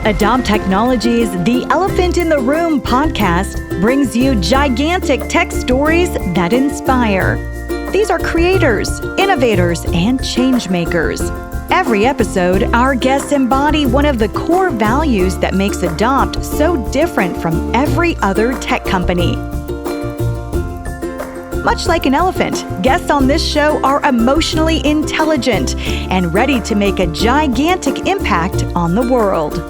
Adopt Technology's The Elephant in the Room podcast brings you gigantic tech stories that inspire. These are creators, innovators, and change makers. Every episode, our guests embody one of the core values that makes Adopt so different from every other tech company. Much like an elephant, guests on this show are emotionally intelligent and ready to make a gigantic impact on the world.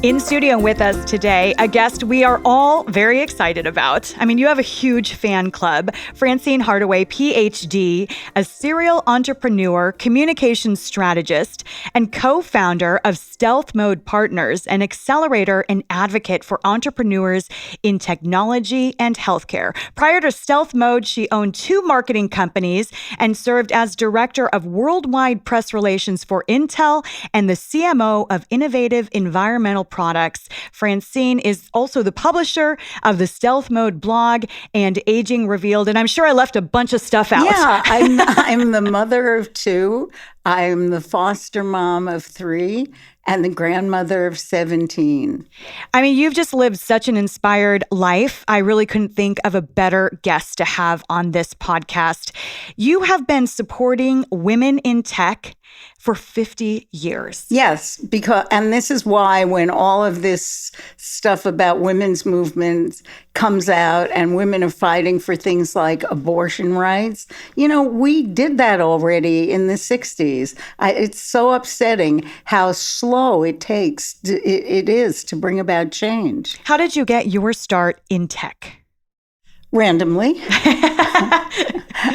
In studio with us today, a guest we are all very excited about. I mean, you have a huge fan club. Francine Hardaway, Ph.D., a serial entrepreneur, communications strategist, and co-founder of Stealthmode Partners, an accelerator and advocate for entrepreneurs in technology and healthcare. Prior to Stealthmode, she owned 2 marketing companies and served as director of worldwide press relations for Intel and the CMO of innovative environmental products. Francine is also the publisher of the Stealthmode blog and Aging Revealed. And I'm sure I left a bunch of stuff out. Yeah, I'm the mother of 2. I'm the foster mom of 3 and the grandmother of 17. I mean, you've just lived such an inspired life. I really couldn't think of a better guest to have on this podcast. You have been supporting women in tech for 50 years. Yes, and this is why when all of this stuff about women's movements comes out and women are fighting for things like abortion rights, we did that already in the 60s. It's so upsetting how slow it is to bring about change. How did you get your start in tech? Randomly.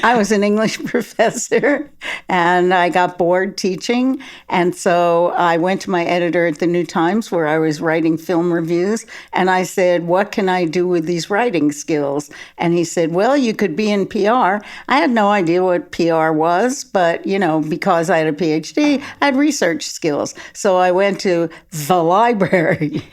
I was an English professor and I got bored teaching. And so I went to my editor at the New Times where I was writing film reviews. And I said, what can I do with these writing skills? And he said, well, you could be in PR. I had no idea what PR was, but, because I had a Ph.D., I had research skills. So I went to the library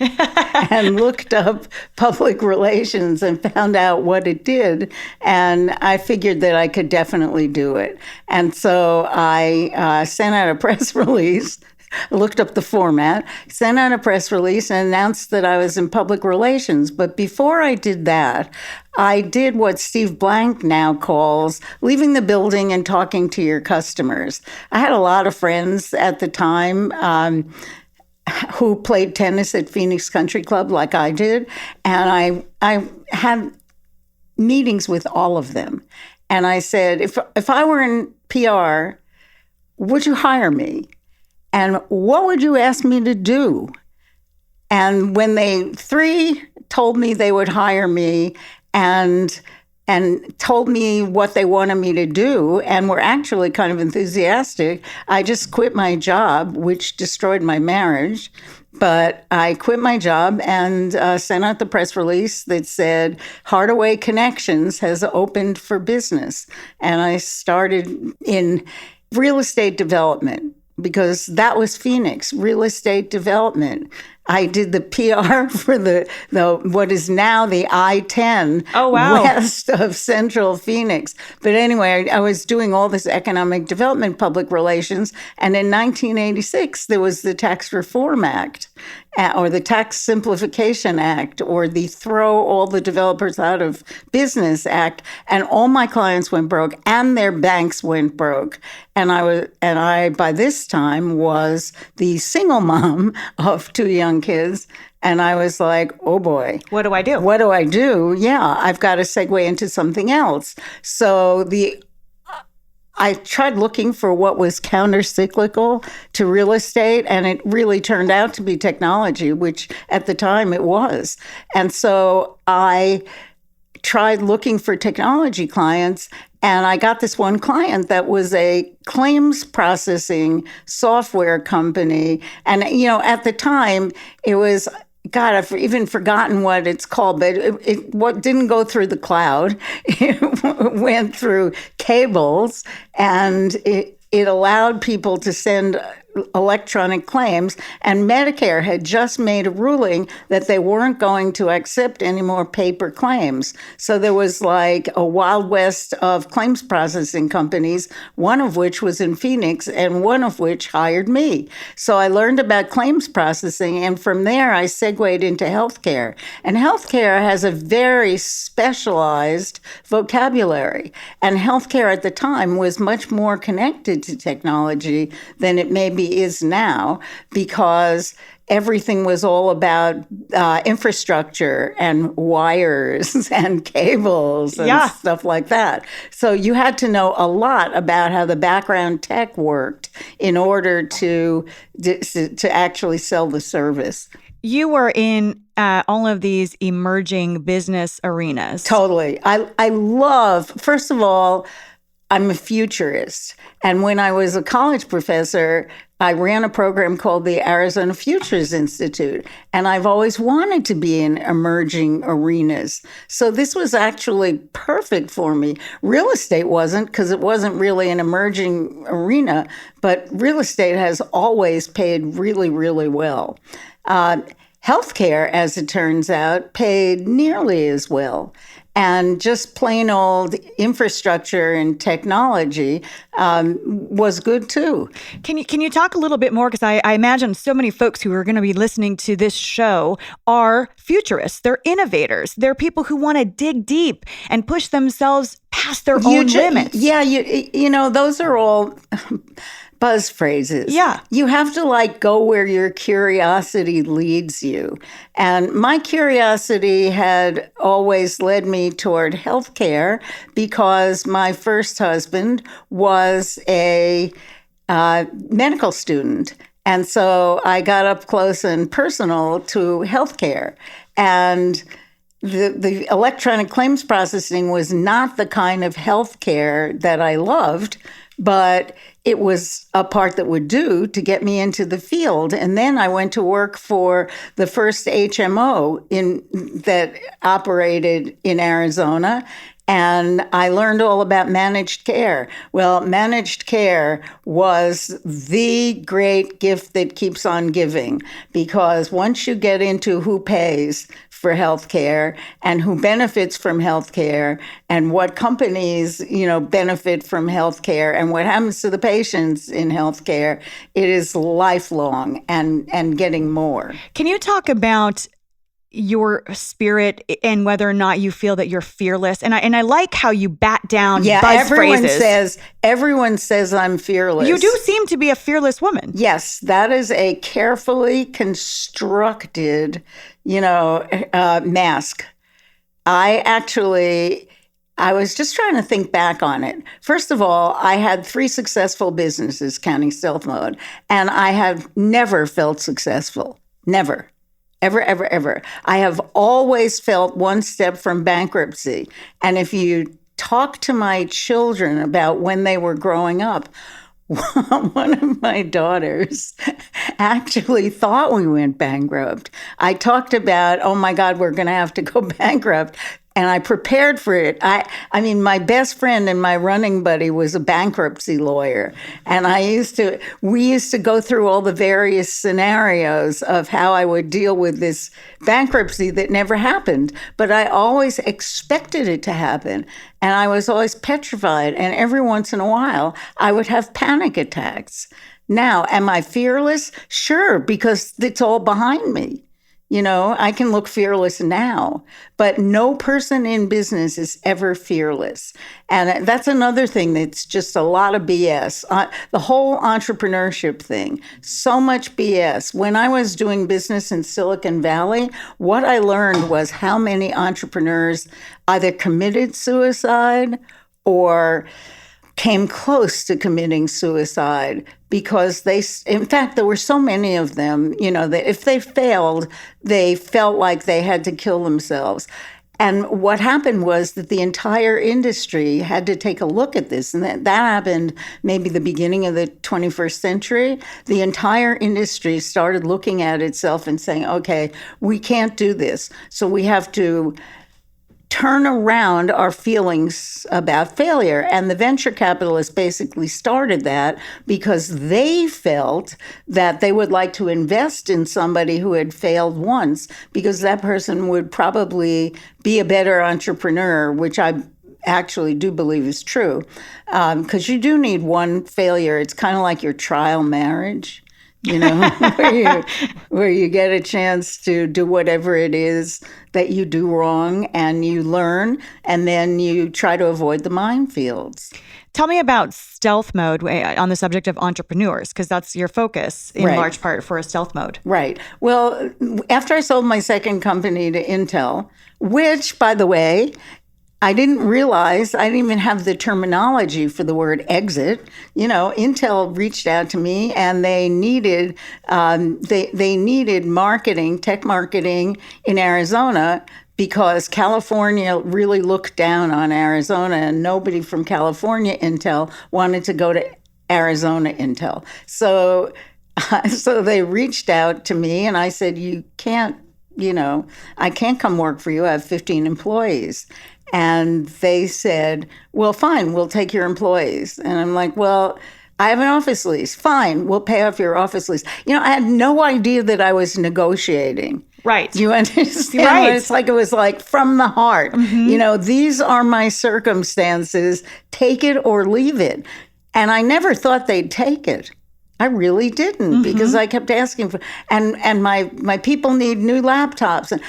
and looked up public relations and found out what it did. And I figured that I could definitely do it. And so I sent out a press release, looked up the format, sent out a press release and announced that I was in public relations. But before I did that, I did what Steve Blank now calls leaving the building and talking to your customers. I had a lot of friends at the time who played tennis at Phoenix Country Club like I did. And I had meetings with all of them. And I said, if I were in PR, would you hire me? And what would you ask me to do? And when 3 told me they would hire me and told me what they wanted me to do and were actually kind of enthusiastic, I just quit my job, which destroyed my marriage. But I quit my job and sent out the press release that said, Hardaway Connections has opened for business. And I started in real estate development because that was Phoenix, real estate development. I did the PR for the what is now the I-10 west of central Phoenix. But anyway, I was doing all this economic development, public relations. And in 1986, there was the Tax Reform Act or the Tax Simplification Act or the Throw All the Developers Out of Business Act. And all my clients went broke and their banks went broke. And I by this time was the single mom of 2 young kids. And I was like, oh boy. What do I do? What do I do? Yeah, I've got to segue into something else. So I tried looking for what was counter-cyclical to real estate, and it really turned out to be technology, which at the time it was. And so I tried looking for technology clients, and I got this one client that was a claims processing software company. And, at the time, it was, God, I've even forgotten what it's called, but it didn't go through the cloud. It went through cables, and it allowed people to send electronic claims, and Medicare had just made a ruling that they weren't going to accept any more paper claims. So there was like a wild west of claims processing companies, one of which was in Phoenix and one of which hired me. So I learned about claims processing, and from there I segued into healthcare. And healthcare has a very specialized vocabulary. And healthcare at the time was much more connected to technology than it maybe is now, because everything was all about infrastructure and wires and cables and stuff like that. So you had to know a lot about how the background tech worked in order to actually sell the service. You were in all of these emerging business arenas. Totally. I love, first of all, I'm a futurist. And when I was a college professor, I ran a program called the Arizona Futures Institute. And I've always wanted to be in emerging arenas. So this was actually perfect for me. Real estate wasn't, because it wasn't really an emerging arena, but real estate has always paid really, really well. Healthcare, as it turns out, paid nearly as well. And just plain old infrastructure and technology was good too. Can you talk a little bit more? Because I imagine so many folks who are going to be listening to this show are futurists. They're innovators. They're people who want to dig deep and push themselves past their own limits. Yeah, you know, those are all buzz phrases. Yeah. You have to go where your curiosity leads you. And my curiosity had always led me toward healthcare because my first husband was a medical student. And so I got up close and personal to healthcare. And the electronic claims processing was not the kind of healthcare that I loved, but it was a part that would do to get me into the field. And then I went to work for the first HMO that operated in Arizona. And I learned all about managed care. Well, managed care was the great gift that keeps on giving, because once you get into who pays for healthcare and who benefits from healthcare and what companies, benefit from healthcare and what happens to the patients in healthcare, it is lifelong and getting more. Can you talk about your spirit and whether or not you feel that you're fearless? And I like how you bat down buzz phrases. Everyone says I'm fearless. You do seem to be a fearless woman. Yes, that is a carefully constructed, mask. I was just trying to think back on it. First of all, I had 3 successful businesses, counting Stealthmode, and I have never felt successful. Never. Ever, ever, ever. I have always felt one step from bankruptcy. And if you talk to my children about when they were growing up, one of my daughters actually thought we went bankrupt. I talked about, oh my God, we're going to have to go bankrupt. And I prepared for it. I mean, my best friend and my running buddy was a bankruptcy lawyer. And we used to go through all the various scenarios of how I would deal with this bankruptcy that never happened. But I always expected it to happen. And I was always petrified. And every once in a while, I would have panic attacks. Now, am I fearless? Sure, because it's all behind me. I can look fearless now, but no person in business is ever fearless. And that's another thing that's just a lot of BS. The whole entrepreneurship thing, so much BS. When I was doing business in Silicon Valley, what I learned was how many entrepreneurs either committed suicide or came close to committing suicide because in fact, there were so many of them, that if they failed, they felt like they had to kill themselves. And what happened was that the entire industry had to take a look at this. And that happened maybe the beginning of the 21st century. The entire industry started looking at itself and saying, okay, we can't do this. So we have to turn around our feelings about failure. And the venture capitalists basically started that because they felt that they would like to invest in somebody who had failed once, because that person would probably be a better entrepreneur, which I actually do believe is true. Because you do need one failure. It's kind of like your trial marriage. Where you get a chance to do whatever it is that you do wrong, and you learn, and then you try to avoid the minefields. Tell me about stealth mode on the subject of entrepreneurs, because that's your focus in large part for stealth mode. Right. Well, after I sold my second company to Intel, which, by the way, I didn't realize, I didn't even have the terminology for the word exit. Intel reached out to me, and they needed marketing, tech marketing in Arizona, because California really looked down on Arizona, and nobody from California Intel wanted to go to Arizona Intel. So they reached out to me, and I said, I can't come work for you. I have 15 employees. And they said, well, fine, we'll take your employees. And I'm like, well, I have an office lease. Fine, we'll pay off your office lease. I had no idea that I was negotiating. Right. Do you understand? Right. It was like from the heart. Mm-hmm. These are my circumstances. Take it or leave it. And I never thought they'd take it. I really didn't, mm-hmm. because I kept asking for, and my people need new laptops. And,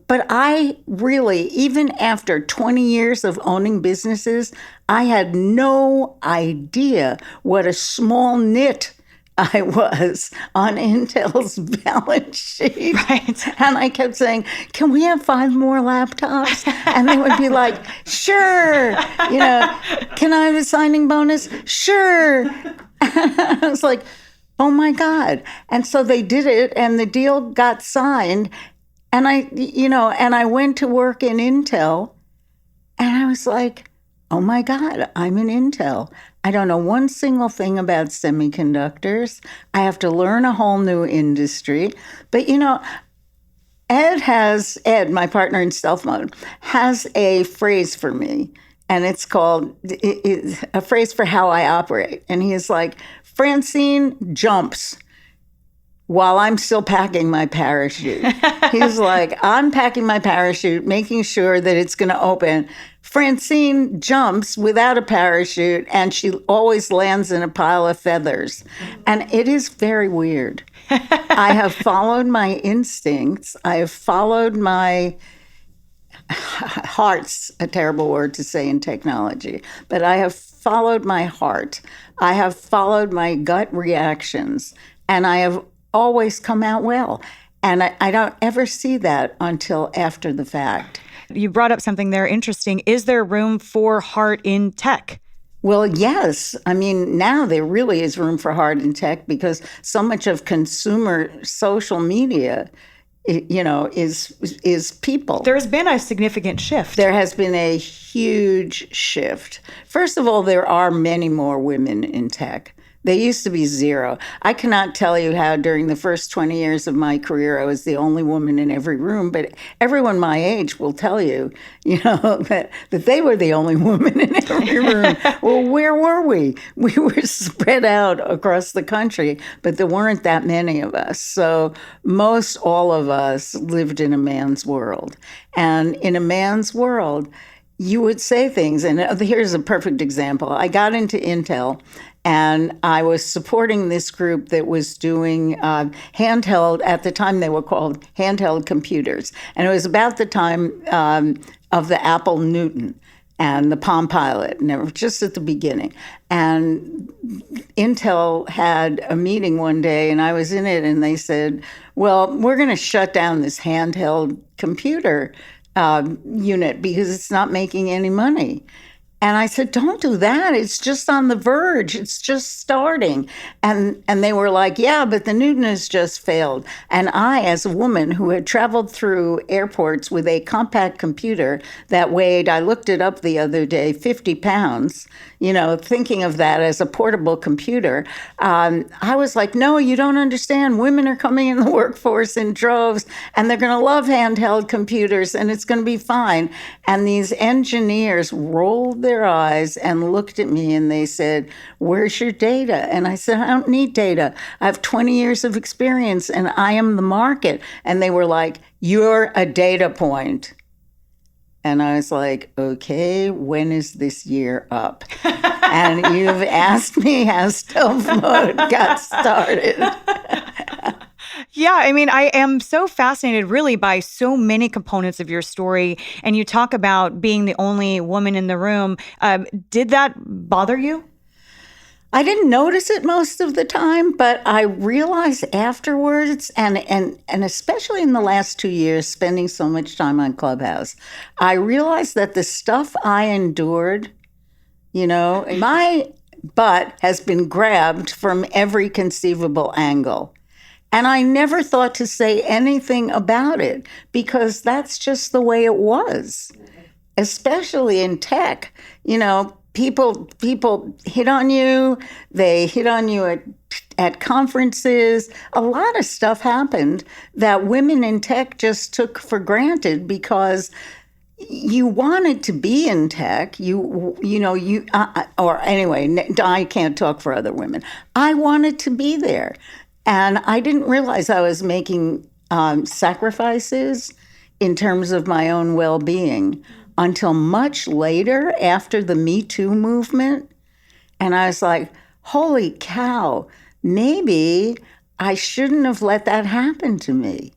but I really, even after 20 years of owning businesses, I had no idea what a small nit I was on Intel's balance sheet. Right. And I kept saying, can we have 5 more laptops? And they would be like, sure. Can I have a signing bonus? Sure. I was like, oh my God. And so they did it, and the deal got signed. And I went to work in Intel, and I was like, oh my God, I'm in Intel. I don't know one single thing about semiconductors. I have to learn a whole new industry. But, Ed, my partner in Stealth Mode, has a phrase for me, and it's called a phrase for how I operate. And he is like, Francine jumps while I'm still packing my parachute. He's like, I'm packing my parachute, making sure that it's going to open. Francine jumps without a parachute, and she always lands in a pile of feathers. And it is very weird. I have followed my instincts. I have followed my heart's a terrible word to say in technology, but I have followed my heart. I have followed my gut reactions, and I have always come out well. And I don't ever see that until after the fact. You brought up something there interesting. Is there room for heart in tech? Well, yes. I mean, now there really is room for heart in tech, because so much of consumer social media, is people. There has been a significant shift. There has been a huge shift. First of all, there are many more women in tech. They used to be 0. I cannot tell you how during the first 20 years of my career, I was the only woman in every room, but everyone my age will tell you, that they were the only woman in every room. Well, where were we? We were spread out across the country, but there weren't that many of us. So most all of us lived in a man's world. And in a man's world, you would say things. And here's a perfect example. I got into Intel, and I was supporting this group that was doing handheld, at the time they were called handheld computers. And it was about the time of the Apple Newton and the Palm Pilot, and it was just at the beginning. And Intel had a meeting one day, and I was in it, and they said, well, we're going to shut down this handheld computer unit because it's not making any money. And I said, don't do that. It's just on the verge. It's just starting. And they were like, yeah, but the Newton has just failed. And I, as a woman who had traveled through airports with a compact computer that weighed, I looked it up the other day, 50 pounds, thinking of that as a portable computer, I was like, no, you don't understand. Women are coming in the workforce in droves, and they're going to love handheld computers, and it's going to be fine. And these engineers rolled their eyes and looked at me and they said, where's your data? And I said, I don't need data. I have 20 years of experience and I am the market. And they were like, you're a data point. And I was like, okay, when is this year up? And you've asked me how Stealth Mode got started. Yeah, I mean, I am so fascinated really by so many components of your story. And you talk about being the only woman in the room. Did that bother you? I didn't notice it most of the time, but I realized afterwards, and especially in the last 2 years, spending so much time on Clubhouse, I realized that the stuff I endured, my butt has been grabbed from every conceivable angle. And I never thought to say anything about it because that's just the way it was, especially in tech. People hit on you. They hit on you at conferences. A lot of stuff happened that women in tech just took for granted because you wanted to be in tech. Or anyway, I can't talk for other women. I wanted to be there. And I didn't realize I was making sacrifices in terms of my own well-being until much later after the Me Too movement. And I was like, holy cow, maybe I shouldn't have let that happen to me.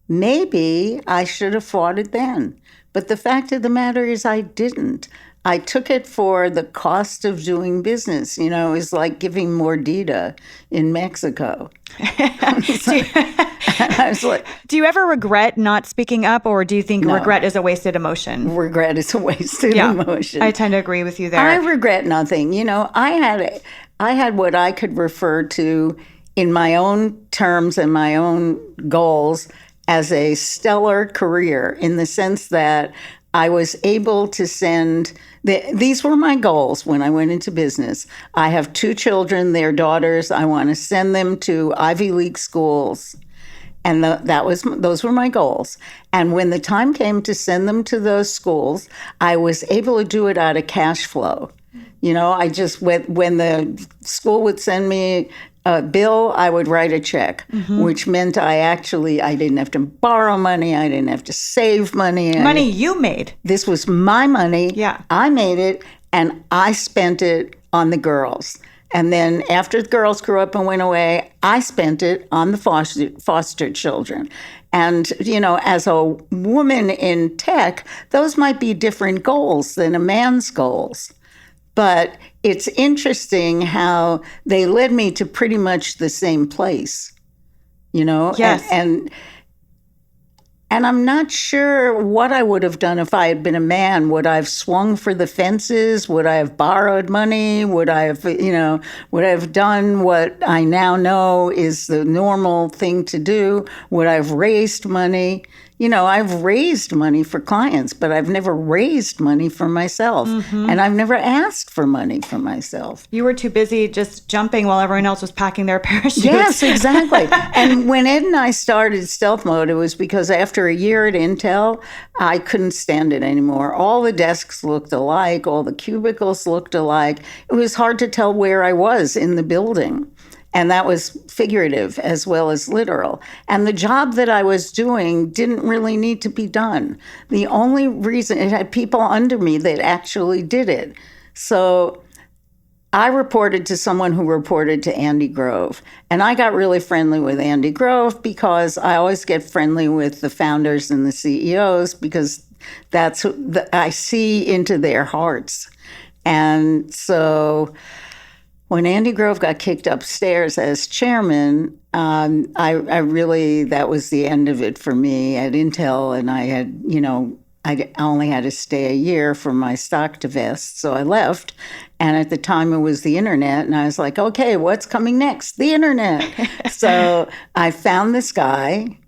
Maybe I should have fought it then. But the fact of the matter is I didn't. I took it for the cost of doing business. It was like giving mordida in Mexico. I was like, do you ever regret not speaking up, or do you think regret is a wasted emotion? Regret is a wasted emotion. I tend to agree with you there. I regret nothing. I had what I could refer to in my own terms and my own goals as a stellar career, in the sense that I was able to send, these were my goals when I went into business. I have 2 children, they're daughters. I want to send them to Ivy League schools. And those were my goals. And when the time came to send them to those schools, I was able to do it out of cash flow. I just, when the school would send me a bill, I would write a check, which meant I didn't have to borrow money. I didn't have to save money. Money you made. This was my money. Yeah. I made it, and I spent it on the girls. And then after the girls grew up and went away, I spent it on the foster children. And, as a woman in tech, those might be different goals than a man's goals. But it's interesting how they led me to pretty much the same place, Yes. And I'm not sure what I would have done if I had been a man. Would I have swung for the fences? Would I have borrowed money? Would I have done what I now know is the normal thing to do? Would I have raised money? I've raised money for clients, but I've never raised money for myself. And I've never asked for money for myself. You were too busy just jumping while everyone else was packing their parachutes. Yes, exactly. And when Ed and I started Stealth Mode, it was because after a year at Intel, I couldn't stand it anymore. All the desks looked alike. All the cubicles looked alike. It was hard to tell where I was in the building. And that was figurative as well as literal. And the job that I was doing didn't really need to be done. The only reason, it had people under me that actually did it. So I reported to someone who reported to Andy Grove. And I got really friendly with Andy Grove because I always get friendly with the founders and the CEOs because that's I see into their hearts. And so when Andy Grove got kicked upstairs as chairman, I really, that was the end of it for me at Intel. And I had, I only had to stay a year for my stock to vest. So I left. And at the time it was the internet. And I was like, okay, what's coming next? The internet. So I found this guy,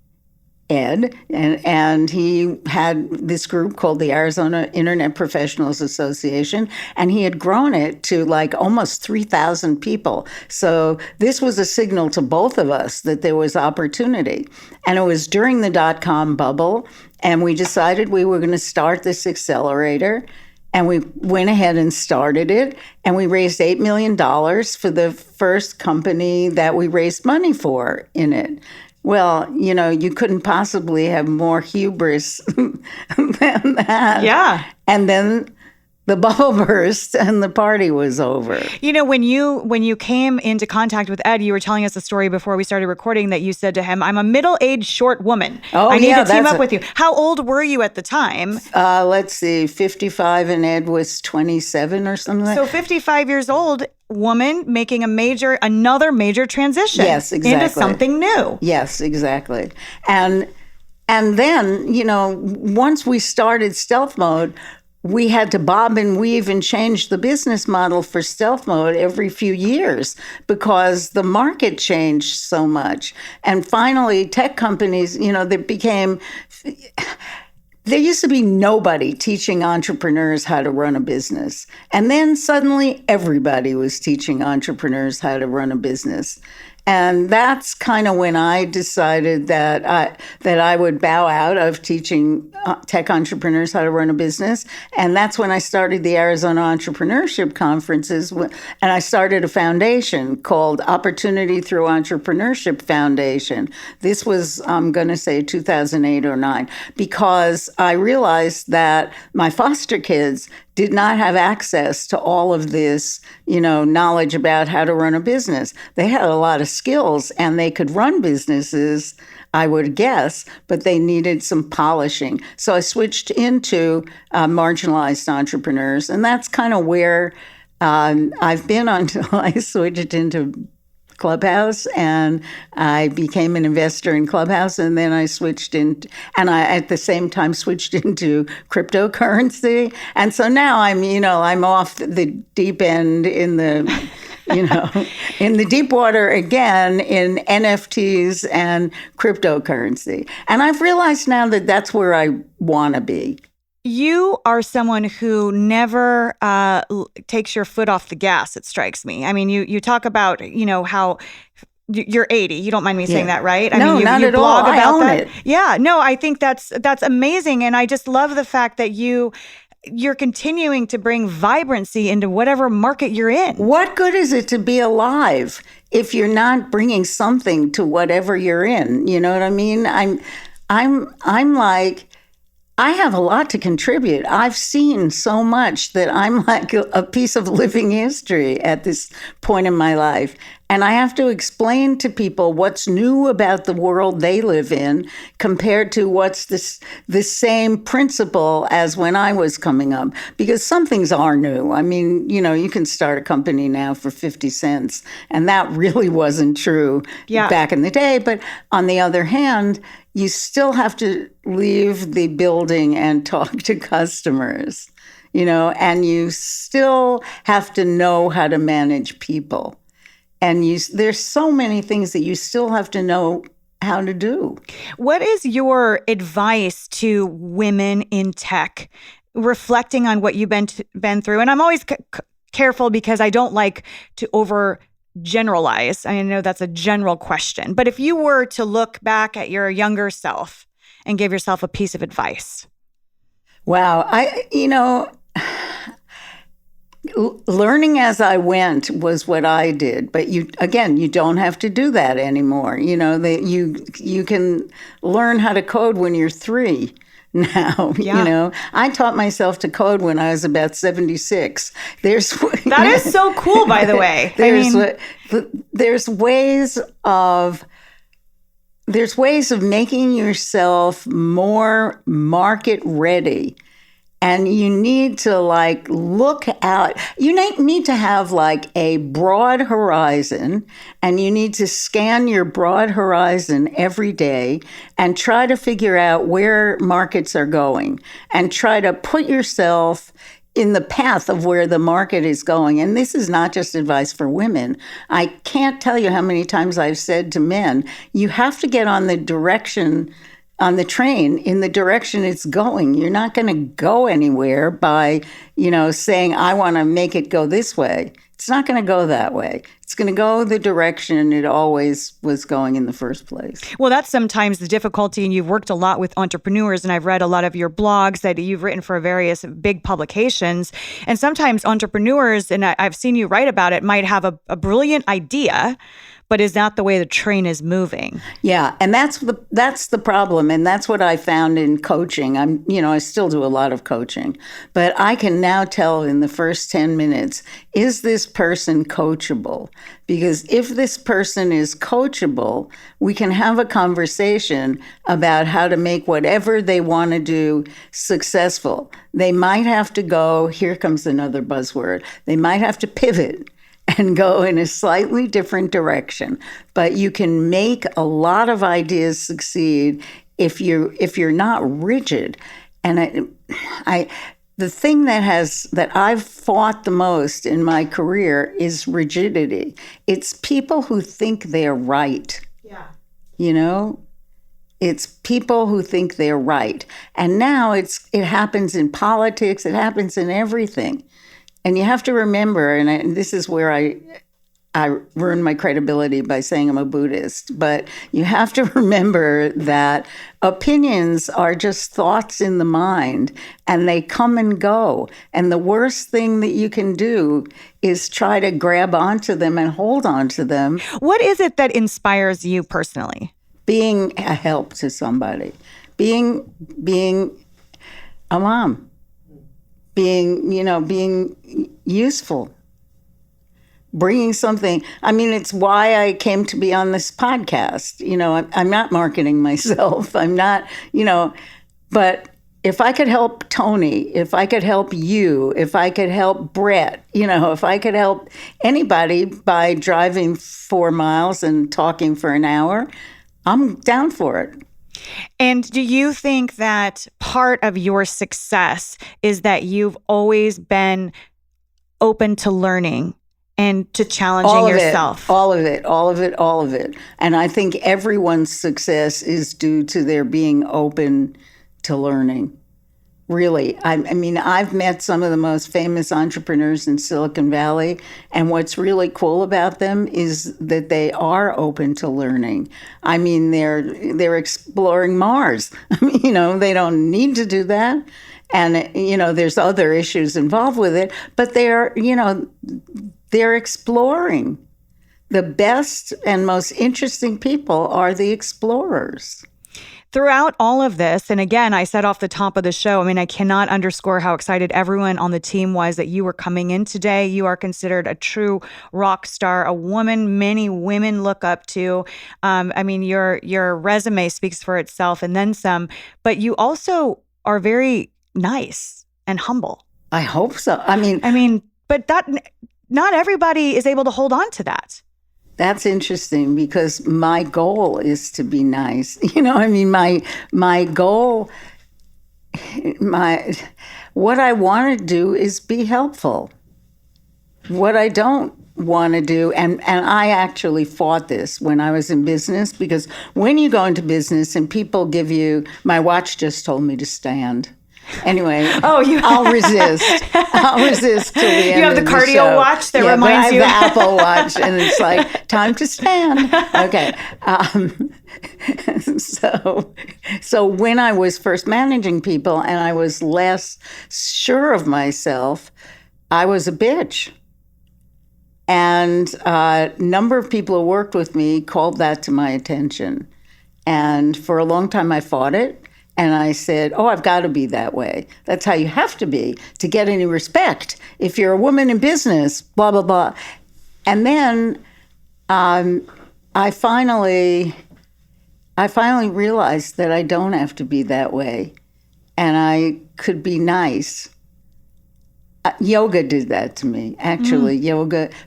Ed, and he had this group called the Arizona Internet Professionals Association, and he had grown it to like almost 3,000 people. So this was a signal to both of us that there was opportunity. And it was during the dot-com bubble, and we decided we were going to start this accelerator. And we went ahead and started it, and we raised $8 million for the first company that we raised money for in it. Well, you couldn't possibly have more hubris than that. Yeah. And then the bubble burst and the party was over. When you came into contact with Ed, you were telling us a story before we started recording that you said to him, I'm a middle-aged short woman. Oh, I need to team up with you. How old were you at the time? Let's see, 55, and Ed was 27 or something. So 55 years old, woman making another major transition. Yes, exactly. Into something new. Yes, exactly. And then, once we started Stealth Mode, we had to bob and weave and change the business model for Stealth Mode every few years because the market changed so much. And finally, tech companies, there used to be nobody teaching entrepreneurs how to run a business. And then suddenly everybody was teaching entrepreneurs how to run a business. And that's kind of when I decided that I would bow out of teaching tech entrepreneurs how to run a business. And that's when I started the Arizona Entrepreneurship Conferences. And I started a foundation called Opportunity Through Entrepreneurship Foundation. This was, I'm going to say, 2008 or 9, because I realized that my foster kids did not have access to all of this, knowledge about how to run a business. They had a lot of skills and they could run businesses, I would guess, but they needed some polishing. So I switched into marginalized entrepreneurs, and that's kind of where I've been until I switched into Clubhouse, and I became an investor in Clubhouse, and then I switched in, and I at the same time switched into cryptocurrency, and so now I'm off the deep end in the in the deep water again in NFTs and cryptocurrency, and I've realized now that that's where I want to be. You are someone who never takes your foot off the gas, it strikes me. I mean, you talk about, how you're 80. You don't mind me saying that, right? No, not at all. I own it. Yeah, no, I think that's amazing. And I just love the fact that you're continuing to bring vibrancy into whatever market you're in. What good is it to be alive if you're not bringing something to whatever you're in? You know what I mean? I'm like, I have a lot to contribute. I've seen so much that I'm like a piece of living history at this point in my life. And I have to explain to people what's new about the world they live in compared to what's the same principle as when I was coming up. Because some things are new. I mean, you can start a company now for 50 cents. And that really wasn't true back in the day. But on the other hand, you still have to leave the building and talk to customers, and you still have to know how to manage people. And there's so many things that you still have to know how to do. What is your advice to women in tech, reflecting on what you've been through? And I'm always careful because I don't like to overgeneralize. I know that's a general question. But if you were to look back at your younger self and give yourself a piece of advice. Wow. Learning as I went was what I did, but you don't have to do that anymore. You can learn how to code when you're 3 now. I taught myself to code when I was about 76. That is so cool, by the way. There's ways of making yourself more market ready. And you need to like look out. You need to have like a broad horizon, and you need to scan your broad horizon every day and try to figure out where markets are going and try to put yourself in the path of where the market is going. And this is not just advice for women. I can't tell you how many times I've said to men, you have to get on the train in the direction it's going. You're not going to go anywhere by, saying, I want to make it go this way. It's not going to go that way. It's going to go the direction it always was going in the first place. Well, that's sometimes the difficulty, and you've worked a lot with entrepreneurs, and I've read a lot of your blogs that you've written for various big publications. And sometimes entrepreneurs, and I've seen you write about it, might have a brilliant idea, but is not the way the train is moving. Yeah, and that's the problem, and that's what I found in coaching. I still do a lot of coaching, but I can now tell in the first 10 minutes, is this person coachable? Because if this person is coachable, we can have a conversation about how to make whatever they want to do successful. They might have to go, here comes another buzzword, they might have to pivot and go in a slightly different direction. But you can make a lot of ideas succeed if you're not rigid. And the thing that I've fought the most in my career is rigidity. It's people who think they're right. Yeah. It's people who think they're right. And now it happens in politics, it happens in everything. And you have to remember, and this is where I ruin my credibility by saying I'm a Buddhist, but you have to remember that opinions are just thoughts in the mind, and they come and go. And the worst thing that you can do is try to grab onto them and hold onto them. What is it that inspires you personally? Being a help to somebody, being a mom. Being useful, bringing something. I mean, it's why I came to be on this podcast. I'm not marketing myself. I'm not, but if I could help Tony, if I could help you, if I could help Brett, if I could help anybody by driving 4 miles and talking for an hour, I'm down for it. And do you think that part of your success is that you've always been open to learning and to challenging yourself? All of it. And I think everyone's success is due to their being open to learning. Really. I mean, I've met some of the most famous entrepreneurs in Silicon Valley, and what's really cool about them is that they are open to learning. I mean, they're exploring Mars. They don't need to do that. And, there's other issues involved with it, but they're exploring. The best and most interesting people are the explorers. Throughout all of this, and again, I said off the top of the show, I cannot underscore how excited everyone on the team was that you were coming in today. You are considered a true rock star, a woman many women look up to. Your resume speaks for itself and then some, but you also are very nice and humble. I hope so. But that not everybody is able to hold on to that. That's interesting because my goal is to be nice. My goal, what I want to do is be helpful. What I don't want to do, and I actually fought this when I was in business, because when you go into business and people give you, my watch just told me to stand. Anyway, I'll resist. I'll resist till the end. You have the cardio show. Watch that reminds you. I have the Apple Watch, and it's like time to stand. Okay. So when I was first managing people and I was less sure of myself, I was a bitch. And a number of people who worked with me called that to my attention. And for a long time, I fought it. And I said, I've got to be that way. That's how you have to be to get any respect. If you're a woman in business, blah, blah, blah. And then I finally realized that I don't have to be that way. And could be nice. Yoga did that to me. Actually,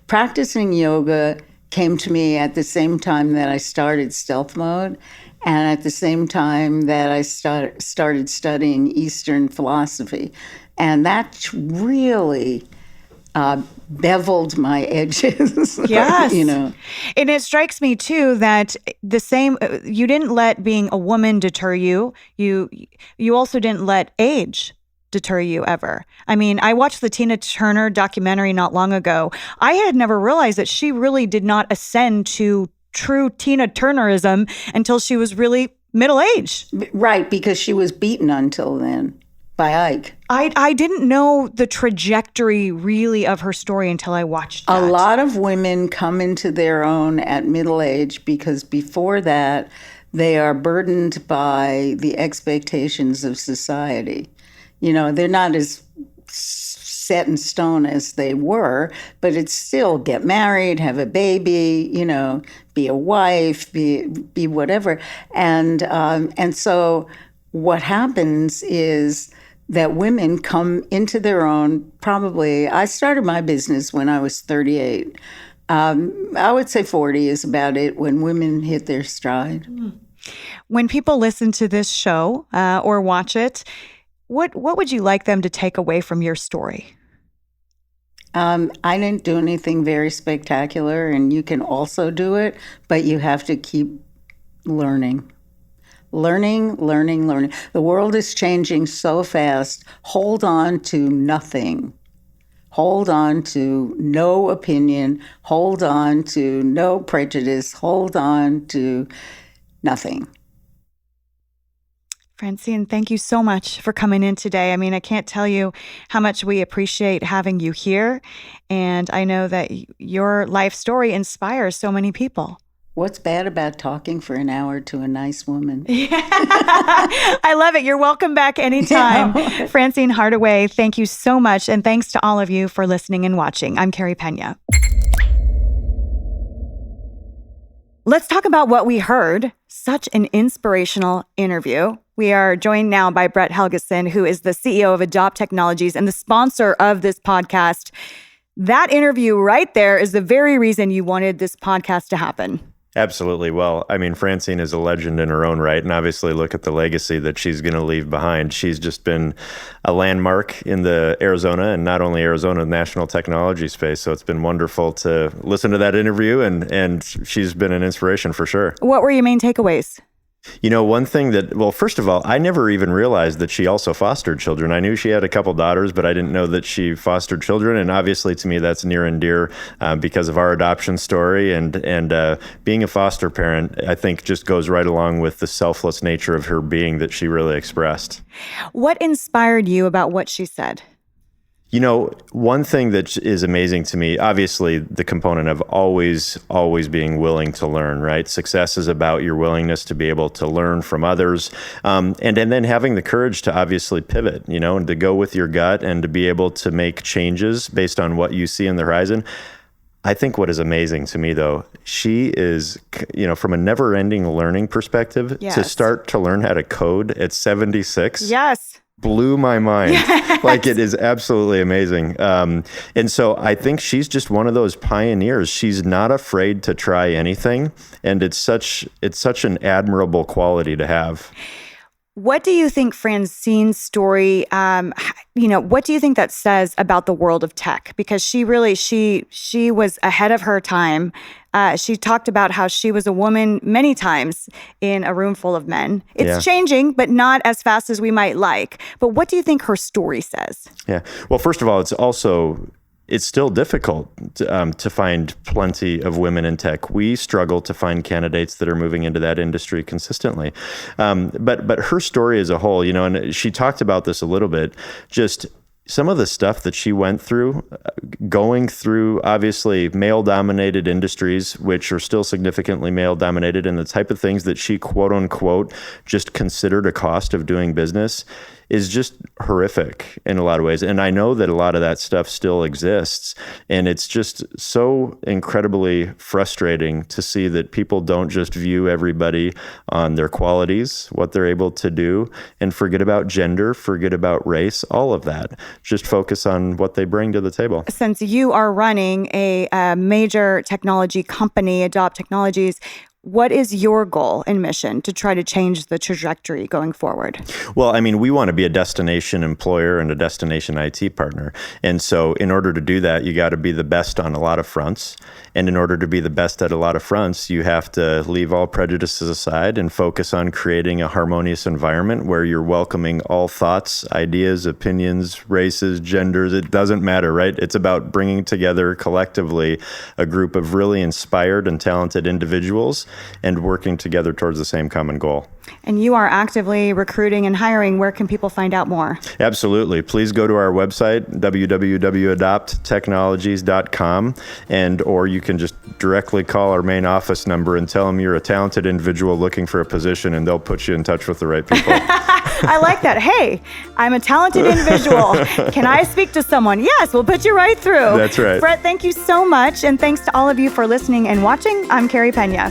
practicing yoga came to me at the same time that I started Stealth Mode, and at the same time that I started studying Eastern philosophy. And that really beveled my edges. Yes. And it strikes me too that you didn't let being a woman deter you. You also didn't let age deter you ever. I mean, I watched the Tina Turner documentary not long ago. I had never realized that she really did not ascend to true Tina Turnerism until she was really middle-aged. Right, because she was beaten until then by Ike. I didn't know the trajectory really of her story until I watched that. A lot of women come into their own at middle age because before that, they are burdened by the expectations of society. They're not as set in stone as they were, but it's still get married, have a baby, be a wife, be whatever. And so what happens is that women come into their own. Probably, I started my business when I was 38. I would say 40 is about it when women hit their stride. When people listen to this show or watch it, what would you like them to take away from your story? I didn't do anything very spectacular, and you can also do it, but you have to keep learning. Learning. The world is changing so fast. Hold on to nothing. Hold on to no opinion. Hold on to no prejudice. Hold on to nothing. Francine, thank you so much for coming in today. I mean, I can't tell you how much we appreciate having you here. And I know that your life story inspires so many people. What's bad about talking for an hour to a nice woman? I love it. You're welcome back anytime. Yeah. Francine Hardaway, thank you so much. And thanks to all of you for listening and watching. I'm Carrie Pena. Let's talk about what we heard. Such an inspirational interview. We are joined now by Brett Helgeson, who is the CEO of Adopt Technologies and the sponsor of this podcast. That interview right there is the very reason you wanted this podcast to happen. Absolutely. Well, I mean, Francine is a legend in her own right, and obviously look at the legacy that she's going to leave behind. She's just been a landmark in the Arizona, and not only Arizona, national technology space. So it's been wonderful to listen to that interview, and she's been an inspiration for sure. What were your main takeaways? One thing well, first of all, I never even realized that she also fostered children. I knew she had a couple daughters, but I didn't know that she fostered children. And obviously to me, that's near and dear because of our adoption story. And being a foster parent, I think just goes right along with the selfless nature of her being that she really expressed. What inspired you about what she said? One thing that is amazing to me, obviously the component of always being willing to learn, right? Success is about your willingness to be able to learn from others. And then having the courage to obviously pivot, and to go with your gut and to be able to make changes based on what you see in the horizon. I think what is amazing to me, though, she is, from a never-ending learning perspective, yes. To start to learn how to code at 76. Yes. Blew my mind. Yes. Like, it is absolutely amazing. And so I think she's just one of those pioneers. She's not afraid to try anything. And it's such an admirable quality to have. What do you think Francine's story, what do you think that says about the world of tech? Because she was ahead of her time. She talked about how she was a woman many times in a room full of men. It's changing, but not as fast as we might like. But what do you think her story says? Yeah. Well, first of all, it's still difficult to find plenty of women in tech. We struggle to find candidates that are moving into that industry consistently. But her story as a whole, and she talked about this a little bit, just some of the stuff that she went through, going through obviously male-dominated industries, which are still significantly male-dominated, and the type of things that she, quote unquote, just considered a cost of doing business is just horrific in a lot of ways. And I know that a lot of that stuff still exists. And it's just so incredibly frustrating to see that people don't just view everybody on their qualities, what they're able to do, and forget about gender, forget about race, all of that. Just focus on what they bring to the table. Since you are running a major technology company, Adopt Technologies, what is your goal and mission to try to change the trajectory going forward? Well, I mean, we want to be a destination employer and a destination IT partner. And so in order to do that, you got to be the best on a lot of fronts. And in order to be the best at a lot of fronts, you have to leave all prejudices aside and focus on creating a harmonious environment where you're welcoming all thoughts, ideas, opinions, races, genders. It doesn't matter, right? It's about bringing together collectively a group of really inspired and talented individuals and working together towards the same common goal. And you are actively recruiting and hiring. Where can people find out more? Absolutely. Please go to our website, www.adopttechnologies.com, or you can just directly call our main office number and tell them you're a talented individual looking for a position, and they'll put you in touch with the right people. I like that. Hey, I'm a talented individual. Can I speak to someone? Yes, we'll put you right through. That's right. Brett, thank you so much. And thanks to all of you for listening and watching. I'm Carrie Pena.